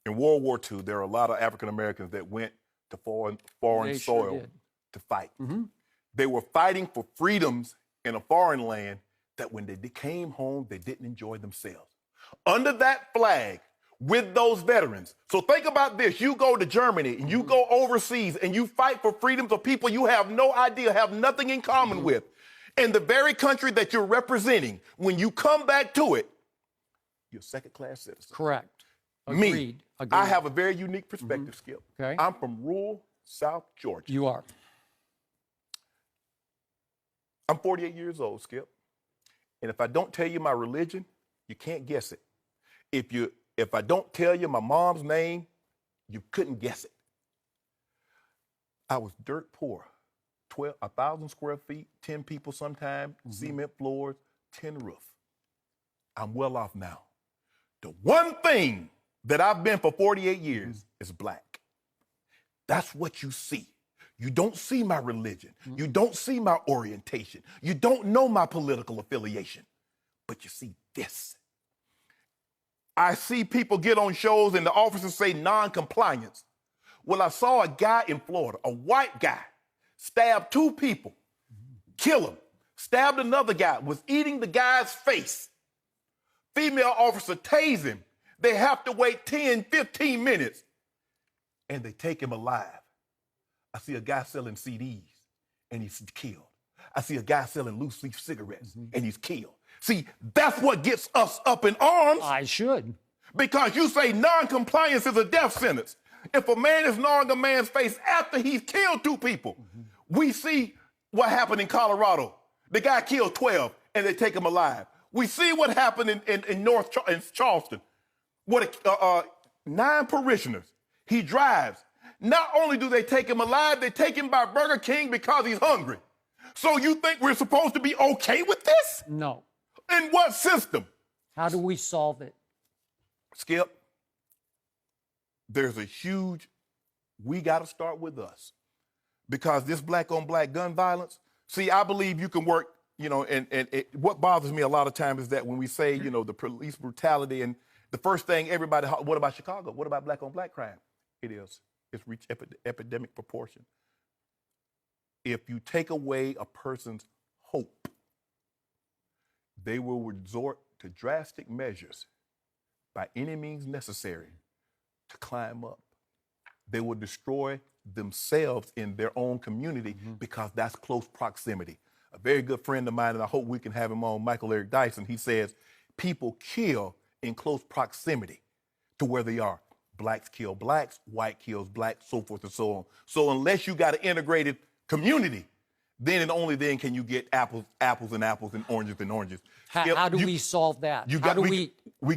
In World War II, there are a lot of African Americans that went to foreign soil to fight. They were fighting for freedoms in a foreign land that when they came home, they didn't enjoy themselves. Under that flag, with those veterans. So think about this. You go to Germany and you go overseas and you fight for freedoms of people you have no idea, have nothing in common with. In the very country that you're representing, when you come back to it, you're a second-class citizen. Correct. Agreed. I have a very unique perspective, Skip. Okay. I'm from rural South Georgia. You are. I'm 48 years old, Skip. And if I don't tell you my religion, you can't guess it. If I don't tell you my mom's name, you couldn't guess it. I was dirt poor. 1,000 square feet, 10 people sometime, cement floors, tin roof. I'm well off now. The one thing that I've been for 48 years is black. That's what you see. You don't see my religion. You don't see my orientation. You don't know my political affiliation. But you see this. I see people get on shows and the officers say non-compliance. Well, I saw a guy in Florida, a white guy, stabbed 2 people, kill him, stabbed another guy, was eating the guy's face. Female officer tased him. They have to wait 10, 15 minutes, and they take him alive. I see a guy selling CDs, and he's killed. I see a guy selling loose leaf cigarettes, and he's killed. See, that's what gets us up in arms. I should. Because you say non-compliance is a death sentence. If a man is gnawing a man's face after he's killed 2 people, we see what happened in Colorado. The guy killed 12, and they take him alive. We see what happened in Charleston. 9 parishioners. He drives. Not only do they take him alive, they take him by Burger King because he's hungry. So you think we're supposed to be okay with this? No. In what system? How do we solve it? Skip, there's a huge, we got to start with us. Because this black-on-black gun violence, see, I believe you can work, and what bothers me a lot of times is that when we say, the police brutality, and the first thing everybody, what about Chicago? What about black-on-black crime? It is. It's reached epidemic proportion. If you take away a person's hope, they will resort to drastic measures by any means necessary to climb up. They will destroy themselves in their own community because that's close proximity. A very good friend of mine, and I hope we can have him on, Michael Eric Dyson, he says, people kill in close proximity to where they are. Blacks kill blacks, white kills blacks, so forth and so on. So unless you got an integrated community, then and only then can you get apples and apples and oranges. How do we solve that? We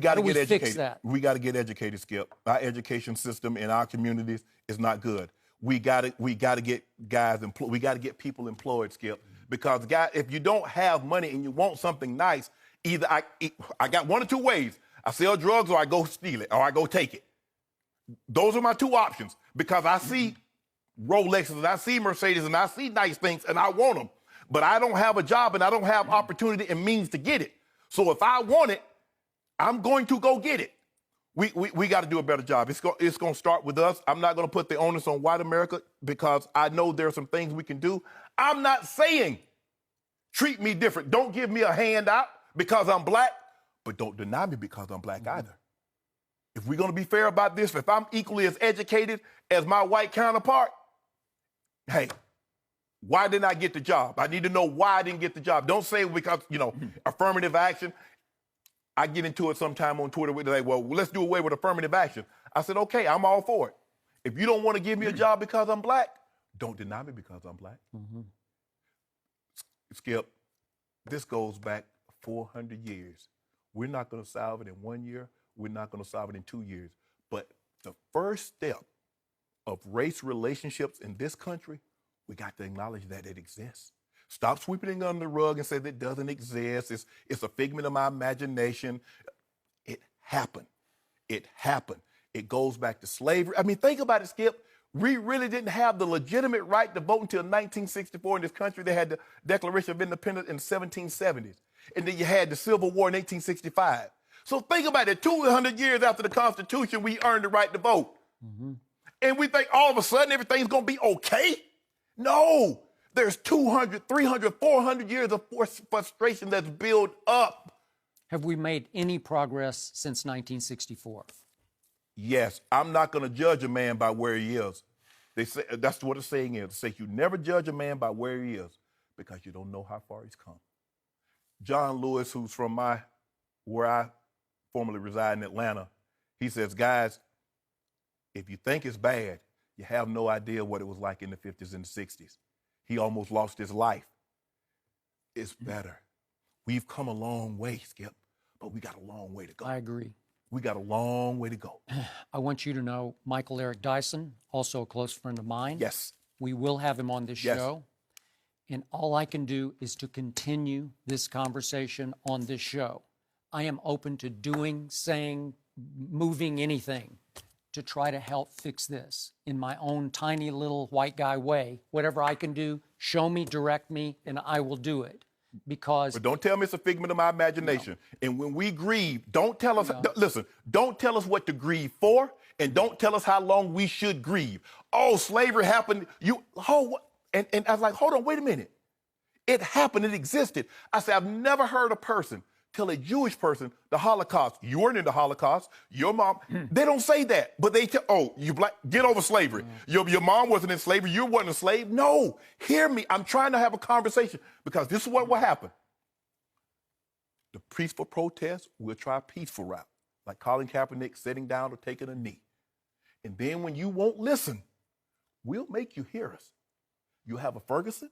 got to get educated. Fix that? We got to get educated, Skip. Our education system in our communities is not good. We got to get guys employed. We got to get people employed, Skip. Because if you don't have money and you want something nice, either I got one or 2 ways. I sell drugs or I go steal it or I go take it. Those are my 2 options because I see Rolexes and I see Mercedes and I see nice things and I want them. But I don't have a job and I don't have opportunity and means to get it. So if I want it, I'm going to go get it. We got to do a better job. It's going to start with us. I'm not going to put the onus on white America because I know there are some things we can do. I'm not saying treat me different. Don't give me a handout because I'm black, but don't deny me because I'm black either. If we're going to be fair about this, if I'm equally as educated as my white counterpart, hey, why didn't I get the job? I need to know why I didn't get the job. Don't say because, affirmative action. I get into it sometime on Twitter with like, well, let's do away with affirmative action. I said, okay, I'm all for it. If you don't want to give me a job because I'm black, don't deny me because I'm black. Skip, this goes back 400 years. We're not going to solve it in 1 year. We're not going to solve it in 2 years. But the first step of race relationships in this country, we got to acknowledge that it exists. Stop sweeping it under the rug and say that it doesn't exist. It's a figment of my imagination. It happened. It happened. It goes back to slavery. I mean, think about it, Skip. We really didn't have the legitimate right to vote until 1964 in this country. They had the Declaration of Independence in the 1770s. And then you had the Civil War in 1865. So think about it. 200 years after the Constitution, we earned the right to vote. And we think all of a sudden everything's going to be okay? No. There's 200, 300, 400 years of frustration that's built up. Have we made any progress since 1964? Yes, I'm not going to judge a man by where he is. They say that's what the saying is. They say you never judge a man by where he is because you don't know how far he's come. John Lewis, who's from where I formerly reside in Atlanta, he says, guys, if you think it's bad, you have no idea what it was like in the 50s and the 60s. He almost lost his life. It's better. We've come a long way, Skip, but we got a long way to go. I agree. We got a long way to go. I want you to know Michael Eric Dyson, also a close friend of mine. Yes. We will have him on this show. And all I can do is to continue this conversation on this show. I am open to doing, saying, moving anything to try to help fix this in my own tiny little white guy way. Whatever I can do, show me, direct me, and I will do it. Because But don't tell me it's a figment of my imagination. No. And when we grieve, don't tell us, listen, don't tell us what to grieve for, and don't tell us how long we should grieve. Oh, slavery happened. And I was like, hold on, wait a minute. It happened, it existed. I said, I've never heard a person tell a Jewish person the Holocaust. You weren't in the Holocaust. Your mom, they don't say that, but they tell, oh, you black, get over slavery. Your mom wasn't in slavery. You weren't a slave. No, hear me. I'm trying to have a conversation because this is what will happen. The peaceful protest, we'll try a peaceful route, like Colin Kaepernick sitting down or taking a knee. And then when you won't listen, we'll make you hear us. You'll have a Ferguson,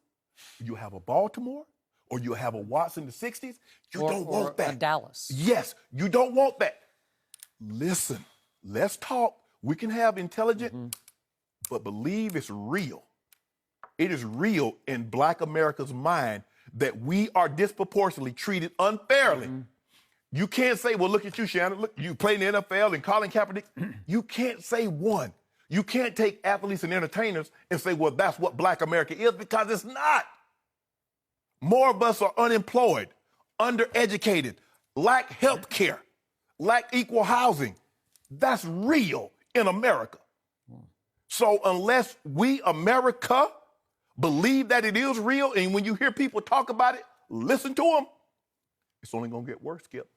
you'll have a Baltimore, or you'll have a Watts in the 60s. You don't want that. A Dallas. Yes, you don't want that. Listen, let's talk. We can have intelligent, but believe it's real. It is real in Black America's mind that we are disproportionately treated unfairly. You can't say, well, look at you, Shannon. Look, you play in the NFL and Colin Kaepernick. You can't say one. You can't take athletes and entertainers and say, well, that's what Black America is, because it's not. More of us are unemployed, undereducated, lack health care, lack equal housing. That's real in America. So unless we, America, believe that it is real, and when you hear people talk about it, listen to them, it's only going to get worse, Skip.